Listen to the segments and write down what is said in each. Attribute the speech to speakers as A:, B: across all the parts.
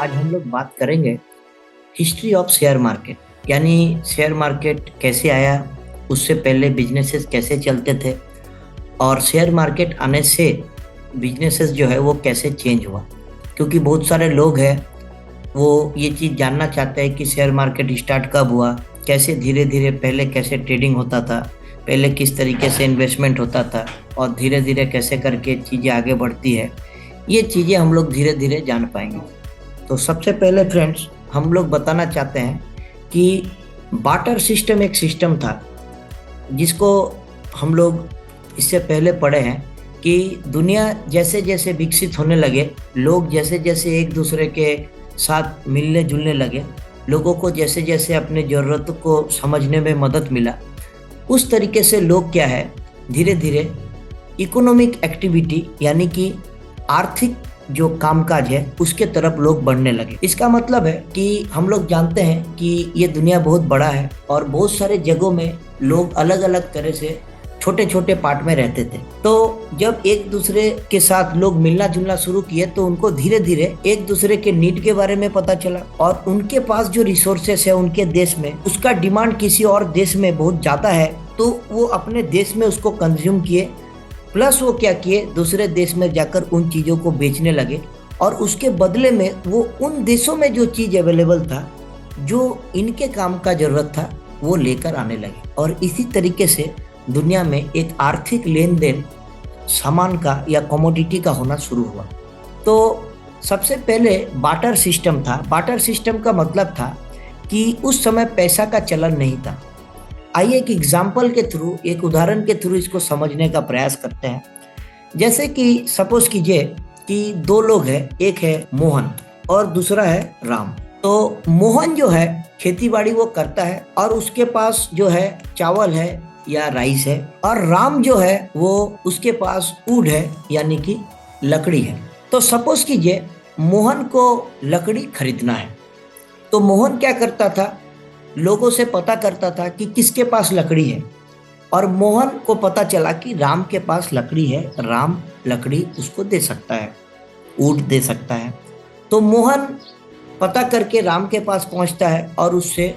A: आज हम लोग बात करेंगे हिस्ट्री ऑफ शेयर मार्केट, यानी शेयर मार्केट कैसे आया, उससे पहले बिजनेसेस कैसे चलते थे और शेयर मार्केट आने से बिजनेसेस जो है वो कैसे चेंज हुआ। क्योंकि बहुत सारे लोग हैं वो ये चीज़ जानना चाहते हैं कि शेयर मार्केट स्टार्ट कब हुआ, कैसे धीरे धीरे, पहले कैसे ट्रेडिंग होता था, पहले किस तरीके से इन्वेस्टमेंट होता था और धीरे धीरे कैसे करके चीज़ें आगे बढ़ती है। ये चीज़ें हम लोग धीरे धीरे जान पाएंगे। तो सबसे पहले फ्रेंड्स हम लोग बताना चाहते हैं कि बार्टर सिस्टम एक सिस्टम था जिसको हम लोग इससे पहले पढ़े हैं कि दुनिया जैसे जैसे विकसित होने लगे, लोग जैसे जैसे एक दूसरे के साथ मिलने जुलने लगे, लोगों को जैसे जैसे अपने ज़रूरतों को समझने में मदद मिला, उस तरीके से लोग क्या है धीरे धीरे इकोनॉमिक एक्टिविटी यानी कि आर्थिक जो कामकाज है उसके तरफ लोग बढ़ने लगे। इसका मतलब है कि हम लोग जानते हैं कि ये दुनिया बहुत बड़ा है और बहुत सारे जगहों में लोग अलग अलग तरह से छोटे छोटे पार्ट में रहते थे। तो जब एक दूसरे के साथ लोग मिलना जुलना शुरू किए तो उनको धीरे धीरे एक दूसरे के नीड के बारे में पता चला और उनके पास जो रिसोर्सेस है उनके देश में, उसका डिमांड किसी और देश में बहुत ज्यादा है, तो वो अपने देश में उसको कंज्यूम किए, प्लस वो क्या किए दूसरे देश में जाकर उन चीज़ों को बेचने लगे और उसके बदले में वो उन देशों में जो चीज़ अवेलेबल था, जो इनके काम का ज़रूरत था, वो लेकर आने लगे। और इसी तरीके से दुनिया में एक आर्थिक लेन देन सामान का या कमोडिटी का होना शुरू हुआ। तो सबसे पहले बार्टर सिस्टम था। बार्टर सिस्टम का मतलब था कि उस समय पैसा का चलन नहीं था। आइए एक एग्जाम्पल के थ्रू, एक उदाहरण के थ्रू इसको समझने का प्रयास करते हैं। जैसे कि सपोज कीजिए कि दो लोग हैं, एक है मोहन और दूसरा है राम। तो मोहन जो है खेती बाड़ी वो करता है और उसके पास जो है चावल है या राइस है, और राम जो है वो उसके पास वुड है यानी कि लकड़ी है। तो सपोज कीजिए मोहन को लकड़ी खरीदना है, तो मोहन क्या करता था, लोगों से पता करता था कि किसके पास लकड़ी है, और मोहन को पता चला कि राम के पास लकड़ी है, राम लकड़ी उसको दे सकता है, वुड दे सकता है। तो मोहन पता करके राम के पास पहुंचता है और उससे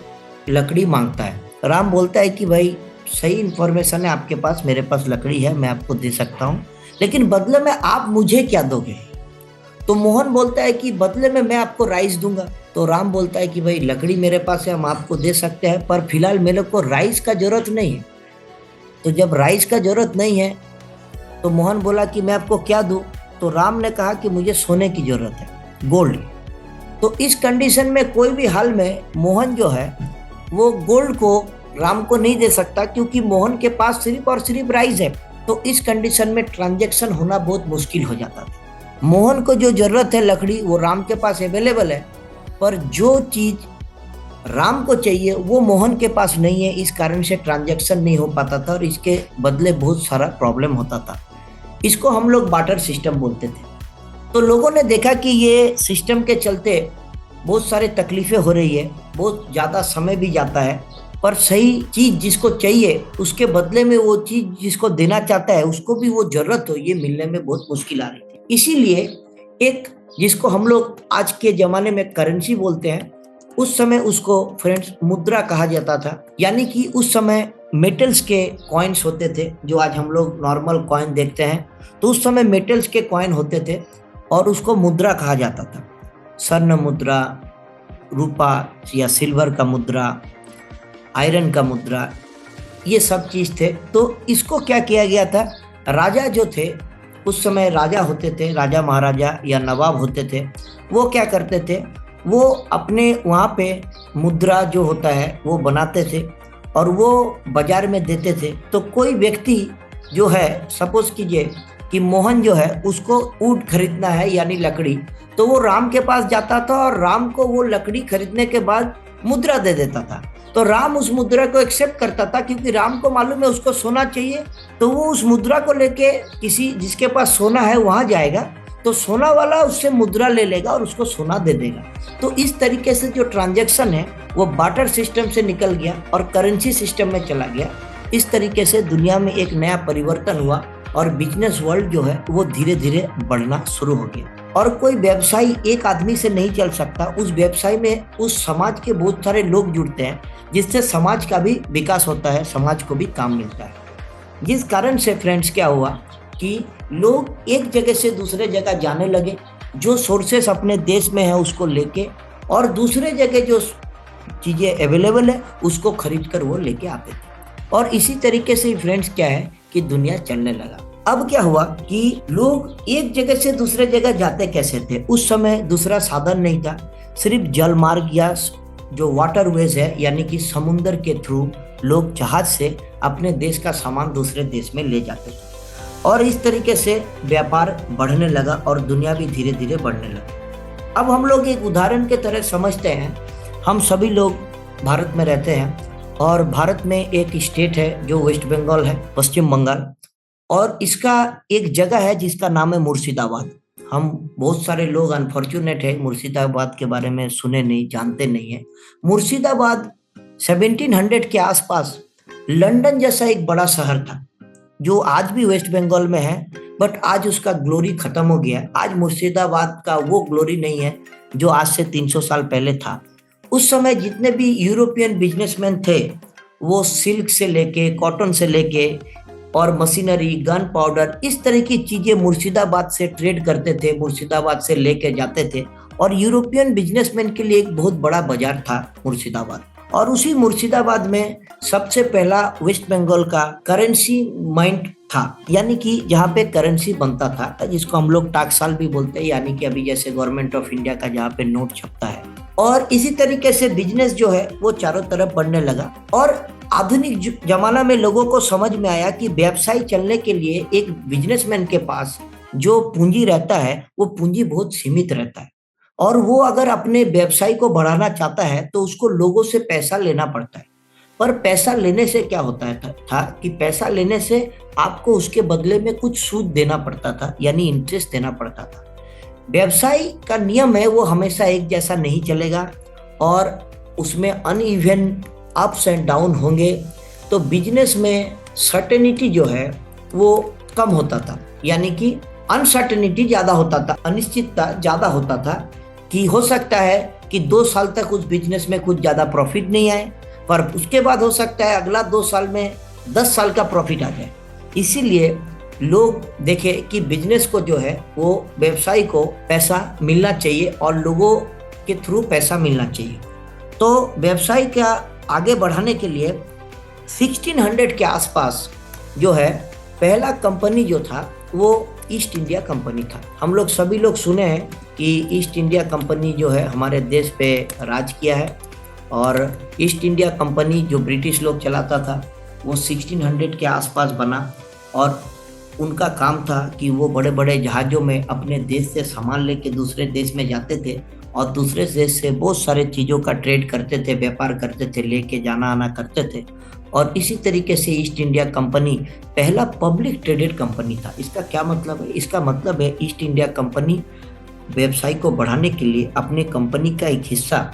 A: लकड़ी मांगता है। राम बोलता है कि भाई सही इन्फॉर्मेशन है आपके पास, मेरे पास लकड़ी है, मैं आपको दे सकता हूँ, लेकिन बदले में आप मुझे क्या दोगे? तो मोहन बोलता है कि बदले में मैं आपको राइस दूंगा। तो राम बोलता है कि भाई लकड़ी मेरे पास है, हम आपको दे सकते हैं, पर फिलहाल मेरे को राइस का जरूरत नहीं है। तो जब राइस का जरूरत नहीं है तो मोहन बोला कि मैं आपको क्या दूं? तो राम ने कहा कि मुझे सोने की जरूरत है, गोल्ड। तो इस कंडीशन में कोई भी हाल में मोहन जो है वो गोल्ड को राम को नहीं दे सकता, क्योंकि मोहन के पास सिर्फ और सिर्फ राइस है। तो इस कंडीशन में ट्रांजैक्शन होना बहुत मुश्किल हो जाता था। मोहन को जो जरूरत है लकड़ी वो राम के पास अवेलेबल है, पर जो चीज राम को चाहिए वो मोहन के पास नहीं है, इस कारण से ट्रांजैक्शन नहीं हो पाता था और इसके बदले बहुत सारा प्रॉब्लम होता था। इसको हम लोग बार्टर सिस्टम बोलते थे। तो लोगों ने देखा कि ये सिस्टम के चलते बहुत सारी तकलीफें हो रही है, बहुत ज़्यादा समय भी जाता है, पर सही चीज जिसको चाहिए उसके बदले में वो चीज जिसको देना चाहता है उसको भी वो जरूरत हो, ये मिलने में बहुत मुश्किल आ रही थी। इसीलिए एक जिसको हम लोग आज के जमाने में करेंसी बोलते हैं, उस समय उसको फ्रेंड्स मुद्रा कहा जाता था। यानी कि उस समय मेटल्स के कॉइन्स होते थे, जो आज हम लोग नॉर्मल कॉइन देखते हैं, तो उस समय मेटल्स के कॉइन होते थे और उसको मुद्रा कहा जाता था। स्वर्ण मुद्रा, रूपा या सिल्वर का मुद्रा, आयरन का मुद्रा, ये सब चीज थे। तो इसको क्या किया गया था, राजा जो थे उस समय, राजा होते थे, राजा महाराजा या नवाब होते थे, वो क्या करते थे, वो अपने वहाँ पे मुद्रा जो होता है वो बनाते थे और वो बाजार में देते थे। तो कोई व्यक्ति जो है, सपोज कीजिए कि मोहन जो है उसको वुड खरीदना है यानी लकड़ी, तो वो राम के पास जाता था और राम को वो लकड़ी खरीदने के बाद मुद्रा दे देता था। तो राम उस मुद्रा को एक्सेप्ट करता था, क्योंकि राम को मालूम है उसको सोना चाहिए, तो वो उस मुद्रा को लेके किसी जिसके पास सोना है वहां जाएगा, तो सोना वाला उससे मुद्रा ले लेगा और उसको सोना दे देगा। तो इस तरीके से जो ट्रांजैक्शन है वो बार्टर सिस्टम से निकल गया और करेंसी सिस्टम में चला गया। इस तरीके से दुनिया में एक नया परिवर्तन हुआ और बिजनेस वर्ल्ड जो है वो धीरे धीरे बढ़ना शुरू हो गया। और कोई व्यवसाय एक आदमी से नहीं चल सकता। उस व्यवसाय में उस समाज के बहुत सारे लोग जुड़ते हैं, जिससे समाज का भी विकास होता है, समाज को भी काम मिलता है। जिस कारण से फ्रेंड्स क्या हुआ कि लोग एक जगह से दूसरे जगह जाने लगे, जो सोर्सेस अपने देश में है उसको लेके, और दूसरे जगह जो चीज़ें अवेलेबल है उसको खरीद कर वो लेके आते थे। और इसी तरीके से फ्रेंड्स क्या है कि दुनिया चलने लगा। अब क्या हुआ कि लोग एक जगह से दूसरे जगह जाते कैसे थे? उस समय दूसरा साधन नहीं था, सिर्फ जल मार्ग या जो वाटरवेज है यानी कि समुद्र के थ्रू लोग जहाज से अपने देश का सामान दूसरे देश में ले जाते थे। और इस तरीके से व्यापार बढ़ने लगा और दुनिया भी धीरे धीरे बढ़ने लगा। अब हम लोग एक उदाहरण के तरह समझते हैं, हम सभी लोग भारत में रहते हैं और भारत में एक स्टेट है जो वेस्ट बंगाल है, पश्चिम बंगाल, और इसका एक जगह है जिसका नाम है मुर्शिदाबाद। हम बहुत सारे लोग अनफॉर्चुनेट है मुर्शिदाबाद के बारे में सुने नहीं, जानते नहीं है। मुर्शिदाबाद 1700 के आसपास लंदन जैसा एक बड़ा शहर था, जो आज भी वेस्ट बंगाल में है, बट आज उसका ग्लोरी खत्म हो गया है। आज मुर्शिदाबाद का वो ग्लोरी नहीं है जो आज से 300 साल पहले था। उस समय जितने भी यूरोपियन बिजनेसमैन थे, वो सिल्क से लेके, कॉटन से लेके और मशीनरी, गन पाउडर, इस तरह की चीजें मुर्शिदाबाद से ट्रेड करते थे, मुर्शिदाबाद से लेके जाते थे। और यूरोपियन बिजनेसमैन के लिए एक बहुत बड़ा बाजार था मुर्शिदाबाद। और उसी मुर्शिदाबाद में सबसे पहला वेस्ट बंगाल का करेंसी माइंट था, यानी कि जहाँ पे करेंसी बनता था, जिसको हम लोग टाकसाल भी बोलते हैं, यानी कि अभी जैसे गवर्नमेंट ऑफ इंडिया का जहाँ पे नोट छपता है। और इसी तरीके से बिजनेस जो है वो चारों तरफ बढ़ने लगा। और आधुनिक जमाना में लोगों को समझ में आया कि व्यवसाय चलने के लिए एक बिजनेसमैन के पास जो पूंजी रहता है वो पूंजी बहुत सीमित रहता है, और वो अगर अपने व्यवसाय को बढ़ाना चाहता है तो उसको लोगों से पैसा लेना पड़ता है। पर पैसा लेने से क्या होता है था कि पैसा लेने से आपको उसके बदले में कुछ सूद देना पड़ता था, यानी इंटरेस्ट देना पड़ता था। व्यवसाय का नियम है वो हमेशा एक जैसा नहीं चलेगा और उसमें अनइवन अप्स एंड डाउन होंगे। तो बिजनेस में सर्टेनिटी जो है वो कम होता था, यानी कि अनसर्टेनिटी ज्यादा होता था, अनिश्चितता ज्यादा होता था कि हो सकता है कि 2 साल तक उस बिजनेस में कुछ ज्यादा प्रॉफिट नहीं आए, पर उसके बाद हो सकता है अगला 2 साल में 10 साल का प्रॉफिट आ जाए। इसीलिए लोग देखे कि बिजनेस को जो है वो व्यवसाय को पैसा मिलना चाहिए और लोगों के थ्रू पैसा मिलना चाहिए। तो व्यवसाय का आगे बढ़ाने के लिए 1600 के आसपास जो है पहला कंपनी जो था वो ईस्ट इंडिया कंपनी था। हम लोग सभी लोग सुने हैं कि ईस्ट इंडिया कंपनी जो है हमारे देश पे राज किया है, और ईस्ट इंडिया कंपनी जो ब्रिटिश लोग चलाता था वो 1600 के आसपास बना। और उनका काम था कि वो बड़े बड़े जहाज़ों में अपने देश से सामान लेके दूसरे देश में जाते थे और दूसरे देश से बहुत सारे चीज़ों का ट्रेड करते थे, व्यापार करते थे, लेके जाना आना करते थे। और इसी तरीके से ईस्ट इंडिया कंपनी पहला पब्लिक ट्रेडेड कंपनी था। इसका क्या मतलब है? इसका मतलब है ईस्ट इंडिया कंपनी व्यवसाय को बढ़ाने के लिए अपने कंपनी का एक हिस्सा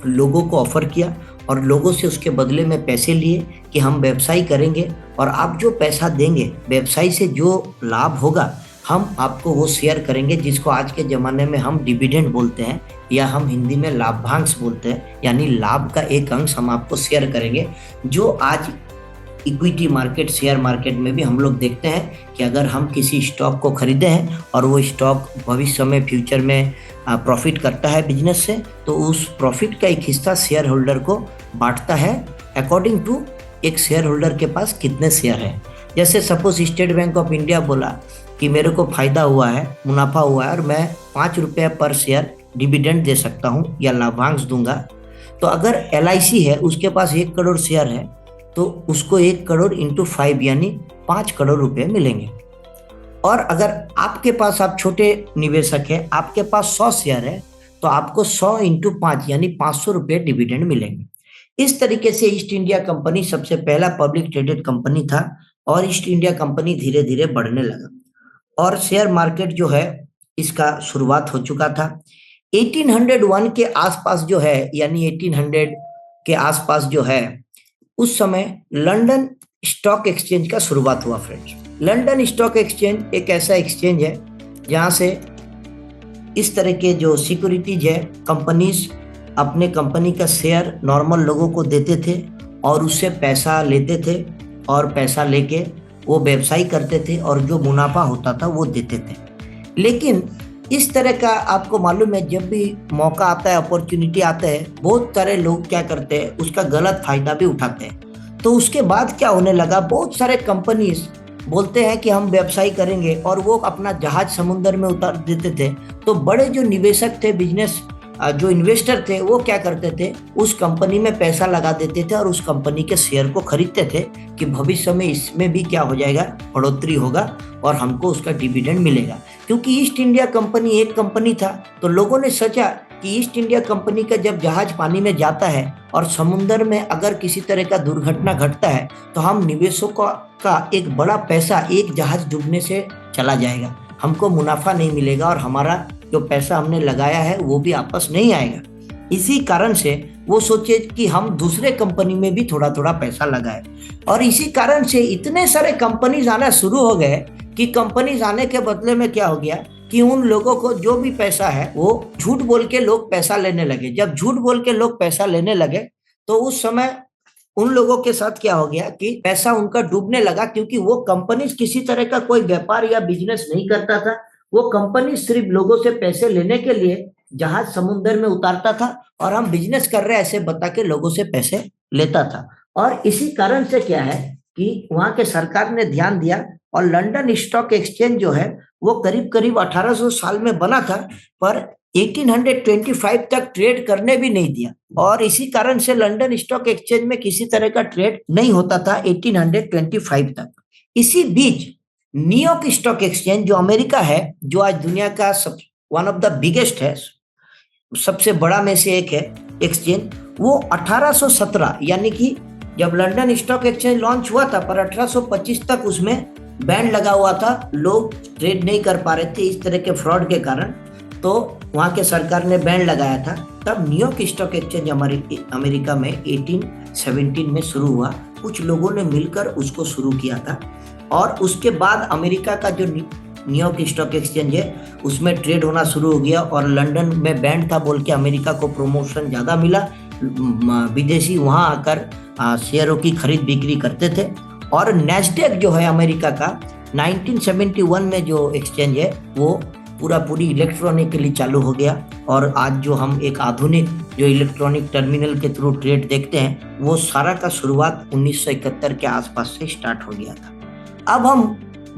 A: लोगों को ऑफर किया और लोगों से उसके बदले में पैसे लिए कि हम व्यवसाय करेंगे और आप जो पैसा देंगे, व्यवसाय से जो लाभ होगा, हम आपको वो शेयर करेंगे, जिसको आज के ज़माने में हम डिविडेंड बोलते हैं या हम हिंदी में लाभांश बोलते हैं, यानी लाभ का एक अंश हम आपको शेयर करेंगे। जो आज इक्विटी मार्केट, शेयर मार्केट में भी हम लोग देखते हैं कि अगर हम किसी स्टॉक को खरीदे हैं और वो स्टॉक भविष्य में, फ्यूचर में प्रॉफिट करता है बिजनेस से, तो उस प्रॉफिट का एक हिस्सा शेयर होल्डर को बांटता है अकॉर्डिंग टू एक शेयर होल्डर के पास कितने शेयर हैं। जैसे suppose state bank of India बोला कि मेरे को फायदा हुआ है, मुनाफा हुआ है और मैं 5 रुपये पर शेयर डिविडेंड दे सकता हूँ या लाभांश दूंगा। तो अगर LIC है, उसके पास 1 करोड़ शेयर है, तो उसको 1 करोड़ इंटू 5 यानी 5 करोड़ रुपए मिलेंगे। और अगर आपके पास, आप छोटे निवेशक हैं, आपके पास 100 शेयर है, तो आपको 100 इंटू 5 यानी 500 रुपये डिविडेंड मिलेंगे। इस तरीके से ईस्ट इंडिया कंपनी सबसे पहला पब्लिक ट्रेडेड कंपनी था और ईस्ट इंडिया कंपनी धीरे धीरे बढ़ने लगा और शेयर मार्केट जो है इसका शुरुआत हो चुका था। 1801 के आसपास जो है, यानी 1800 के आसपास जो है, उस समय लंदन स्टॉक एक्सचेंज का शुरुआत हुआ फ्रेंड्स। लंदन स्टॉक एक्सचेंज एक ऐसा एक्सचेंज है जहां से इस तरह के जो सिक्योरिटीज है, कंपनीज अपने कंपनी का शेयर नॉर्मल लोगों को देते थे और उससे पैसा लेते थे और पैसा लेके वो व्यवसाय करते थे और जो मुनाफा होता था वो देते थे। लेकिन इस तरह का आपको मालूम है, जब भी मौका आता है, अपॉर्चुनिटी आता है, बहुत सारे लोग क्या करते हैं, उसका गलत फायदा भी उठाते हैं। तो उसके बाद क्या होने लगा, बहुत सारे कंपनीज बोलते हैं कि हम व्यवसाय करेंगे और वो अपना जहाज समुद्र में उतार देते थे। तो बड़े जो निवेशक थे, बिजनेस जो इन्वेस्टर थे, वो क्या करते थे, उस कंपनी में पैसा लगा देते थे और उस कंपनी के शेयर को खरीदते थे कि भविष्य में इसमें भी क्या हो जाएगा, बढ़ोतरी होगा और हमको उसका डिविडेंड मिलेगा। क्योंकि ईस्ट इंडिया कंपनी एक कंपनी था, तो लोगों ने सोचा कि ईस्ट इंडिया कंपनी का जब जहाज पानी में जाता है और समुद्र में अगर किसी तरह का दुर्घटना घटता है तो हम निवेशकों का एक बड़ा पैसा एक जहाज डूबने से चला जाएगा, हमको मुनाफा नहीं मिलेगा और हमारा जो पैसा हमने लगाया है वो भी वापस नहीं आएगा। इसी कारण से वो सोचे कि हम दूसरे कंपनी में भी थोड़ा थोड़ा पैसा लगाए और इसी कारण से इतने सारे कंपनीज आना शुरू हो गए कि कंपनीज आने के बदले में क्या हो गया कि उन लोगों को जो भी पैसा है वो झूठ बोल के लोग पैसा लेने लगे। जब झूठ बोल के लोग पैसा लेने लगे तो उस समय उन लोगों के साथ क्या हो गया कि पैसा उनका डूबने लगा, क्योंकि वो कंपनी किसी तरह का कोई व्यापार या बिजनेस नहीं करता था। वो कंपनी सिर्फ लोगों से पैसे लेने के लिए जहाज समुद्र में उतारता था और हम बिजनेस कर रहे हैं ऐसे बता के लोगों से पैसे लेता था। और इसी कारण से क्या है कि वहां के सरकार ने ध्यान दिया और लंदन स्टॉक एक्सचेंज जो है वो करीब करीब 1800 साल में बना था, पर 1825 तक ट्रेड करने भी नहीं दिया और इसी कारण से लंदन स्टॉक एक्सचेंज में किसी तरह का ट्रेड नहीं होता था 1825 तक। इसी बीच न्यूयॉर्क स्टॉक एक्सचेंज जो अमेरिका है, जो आज दुनिया का वन ऑफ द बिगेस्ट है, सबसे बड़ा में से एक है एक्सचेंज, वो 1817 यानी कि जब लंदन स्टॉक एक्सचेंज लॉन्च हुआ था, पर 1825 तक उसमें बैन लगा हुआ था, लोग ट्रेड नहीं कर पा रहे थे इस तरह के फ्रॉड के कारण, तो वहां के सरकार ने बैन लगाया था। तब न्यूयॉर्क स्टॉक एक्सचेंज अमेरिका में 1817 में शुरू हुआ, कुछ लोगों ने मिलकर उसको शुरू किया था और उसके बाद अमेरिका का जो न्यूयॉर्क स्टॉक एक्सचेंज है उसमें ट्रेड होना शुरू हो गया और लंदन में बैन था बोल के अमेरिका को प्रमोशन ज्यादा मिला, विदेशी वहां आकर शेयरों की खरीद बिक्री करते थे। और नैस्डैक जो है अमेरिका का 1971 में जो एक्सचेंज है वो पूरी इलेक्ट्रॉनिकली चालू हो गया और आज जो हम एक आधुनिक जो इलेक्ट्रॉनिक टर्मिनल के थ्रू ट्रेड देखते हैं वो सारा का शुरुआत 1971 के आसपास से स्टार्ट हो गया था। अब हम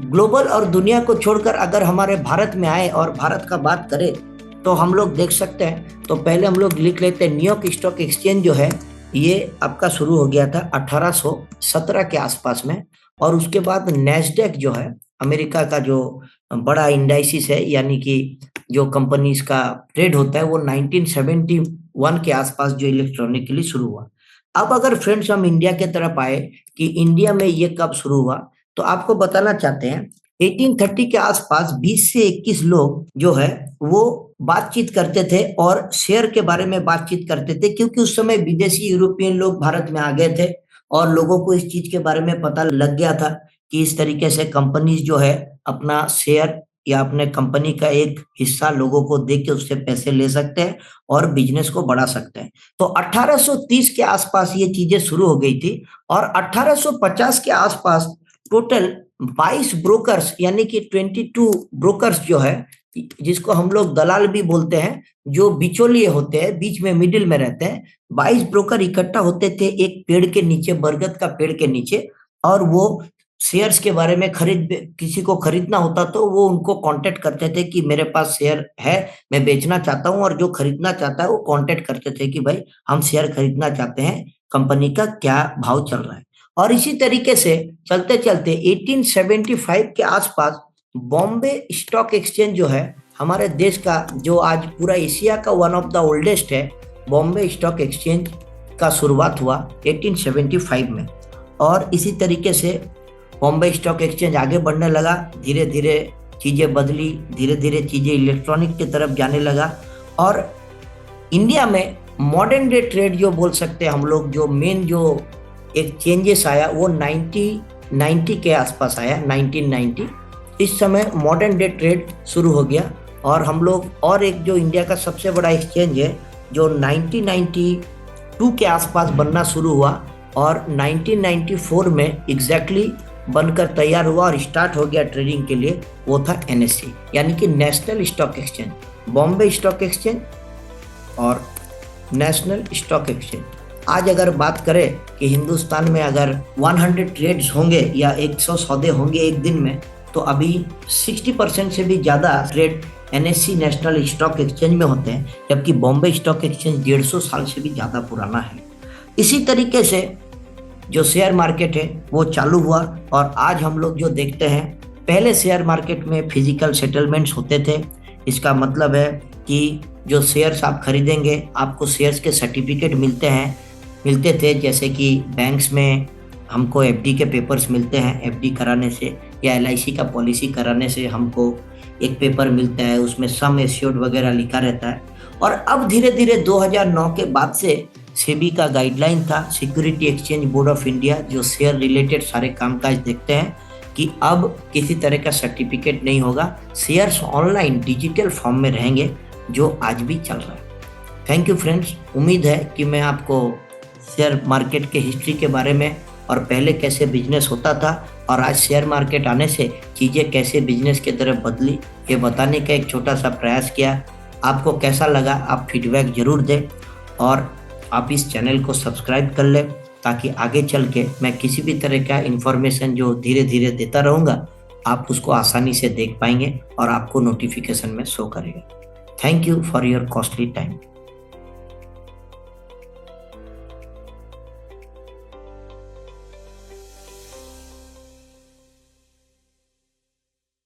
A: ग्लोबल और दुनिया को छोड़कर अगर हमारे भारत में आए और भारत का बात करें तो हम लोग देख सकते हैं, तो पहले हम लोग लिख लेते हैं न्यूयॉर्क स्टॉक एक्सचेंज जो है ये आपका शुरू हो गया था 1817 के आसपास में और उसके बाद नैस्डैक जो है अमेरिका का जो बड़ा इंडाइसिस है यानी कि जो कंपनीज का ट्रेड होता है वो 1971 के आसपास जो इलेक्ट्रॉनिकली शुरू हुआ। अब अगर फ्रेंड्स हम इंडिया के तरफ आए कि इंडिया में ये कब शुरू हुआ, तो आपको बताना चाहते हैं 1830 के आसपास 20 से 21 लोग जो है वो बातचीत करते थे और शेयर के बारे में बातचीत करते थे, क्योंकि उस समय विदेशी यूरोपियन लोग भारत में आ गए थे और लोगों को इस चीज के बारे में पता लग गया था कि इस तरीके से कंपनीज जो है अपना शेयर या अपने कंपनी का एक हिस्सा लोगों को दे के उससे पैसे ले सकते हैं और बिजनेस को बढ़ा सकते हैं। तो 1830 के आसपास ये चीजें शुरू हो गई थी और 1850 के आसपास टोटल 22 ब्रोकर्स यानी कि 22 ब्रोकर्स जो है, जिसको हम लोग दलाल भी बोलते हैं, जो बिचौलिए होते हैं, बीच में मिडिल में रहते हैं, 22 ब्रोकर इकट्ठा होते थे एक पेड़ के नीचे, बरगद का पेड़ के नीचे, और वो शेयर्स के बारे में किसी को खरीदना होता तो वो उनको कांटेक्ट करते थे कि मेरे पास शेयर है, मैं बेचना चाहता हूं, और जो खरीदना चाहता है वो कांटेक्ट करते थे कि भाई हम शेयर खरीदना चाहते हैं, कंपनी का क्या भाव चल रहा है। और इसी तरीके से चलते चलते 1875 के आसपास बॉम्बे स्टॉक एक्सचेंज जो है हमारे देश का, जो आज पूरा एशिया का वन ऑफ द ओल्डेस्ट है, बॉम्बे स्टॉक एक्सचेंज का शुरुआत हुआ 1875 में। और इसी तरीके से बॉम्बे स्टॉक एक्सचेंज आगे बढ़ने लगा, धीरे धीरे चीजें बदली, धीरे धीरे चीजें इलेक्ट्रॉनिक की तरफ जाने लगा और इंडिया में मॉडर्न डे ट्रेड जो बोल सकते हैं हम लोग, जो मेन जो एक चेंजेस आया वो 1990 के आसपास आया, 1990। इस समय मॉडर्न डे ट्रेड शुरू हो गया और हम लोग और एक जो इंडिया का सबसे बड़ा एक्सचेंज है जो 1992 के आसपास बनना शुरू हुआ और 1994 में एग्जैक्टली बनकर तैयार हुआ और स्टार्ट हो गया ट्रेडिंग के लिए, वो था एनएससी यानी कि national stock exchange. Bombay stock exchange और नेशनल स्टॉक एक्सचेंज। आज अगर बात करें कि हिंदुस्तान में अगर 100 ट्रेड्स होंगे या 100 सौदे होंगे एक दिन में, तो अभी 60% से भी ज़्यादा trade NSC national stock exchange में होते हैं, जबकि बॉम्बे स्टॉक एक्सचेंज 150 साल से भी ज़्यादा पुराना है। इसी तरीके से जो शेयर मार्केट है वो चालू हुआ और आज हम लोग जो देखते हैं, पहले शेयर मार्केट में फिजिकल सेटलमेंट्स होते थे। इसका मतलब है कि जो शेयर्स आप खरीदेंगे आपको शेयर्स के सर्टिफिकेट मिलते थे, जैसे कि बैंक्स में हमको एफडी के पेपर्स मिलते हैं, एफडी कराने से या एलआईसी का पॉलिसी कराने से हमको एक पेपर मिलता है, उसमें सम एश्योर्ड वगैरह लिखा रहता है। और अब धीरे धीरे 2009 के बाद से सेबी का गाइडलाइन था, security exchange board of India, जो शेयर रिलेटेड सारे कामकाज देखते हैं, कि अब किसी तरह का सर्टिफिकेट नहीं होगा, शेयर्स ऑनलाइन डिजिटल फॉर्म में रहेंगे, जो आज भी चल रहा है। थैंक यू फ्रेंड्स, उम्मीद है कि मैं आपको शेयर मार्केट के हिस्ट्री के बारे में और पहले कैसे बिजनेस होता था और आज शेयर मार्केट आने से चीज़ें कैसे बिजनेस की तरफ बदली, ये बताने का एक छोटा सा प्रयास किया। आपको कैसा लगा आप फीडबैक ज़रूर दें और आप इस चैनल को सब्सक्राइब कर लें, ताकि आगे चल के मैं किसी भी तरह का इन्फॉर्मेशन जो धीरे धीरे देता रहूँगा आप उसको आसानी से देख पाएंगे और आपको नोटिफिकेशन में शो करेगा। Thank you for your costly time.